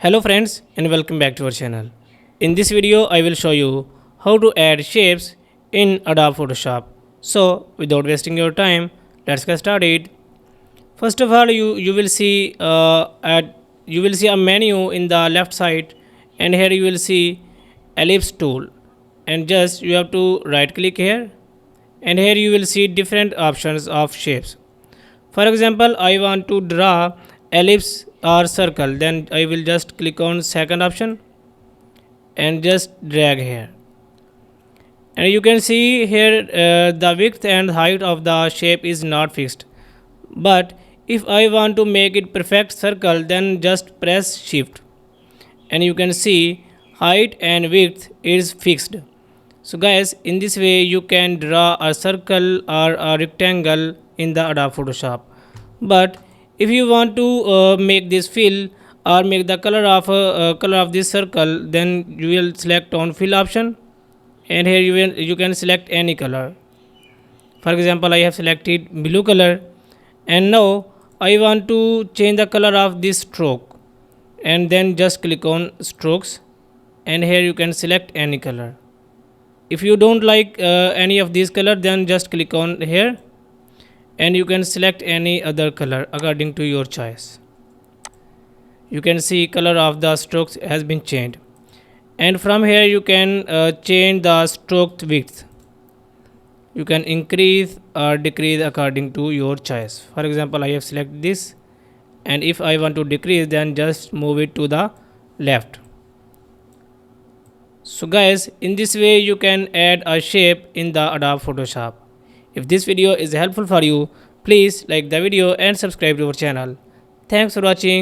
Hello friends and welcome back to our channel. In this video I will show you how to add shapes in Adobe Photoshop. So without wasting your time, let's get started. First of all, you will see a menu in the left side, and here you will see ellipse tool, and just you have to right click here, and here you will see different options of shapes. For example, I want to draw ellipse or circle, then I will just click on second option and just drag here. And you can see here the width and height of the shape is not fixed. But if I want to make it perfect circle, then just press shift. And you can see height and width is fixed. So guys, in this way you can draw a circle or a rectangle in the Adobe Photoshop. But if you want to make this fill or make the color of this circle, then you will select on fill option, and here you can select any color. For example, I have selected blue color, and now I want to change the color of this stroke, and then just click on strokes, and here you can select any color. If you don't like any of these color, then just click on here and you can select any other color according to your choice. You can see color of the strokes has been changed, and from here you can change the stroke width. You can increase or decrease according to your choice. For example, I have selected this, and if I want to decrease, then just move it to the left. So guys, in this way you can add a shape in the Adobe Photoshop. If this video is helpful for you, please like the video and subscribe to our channel. Thanks for watching.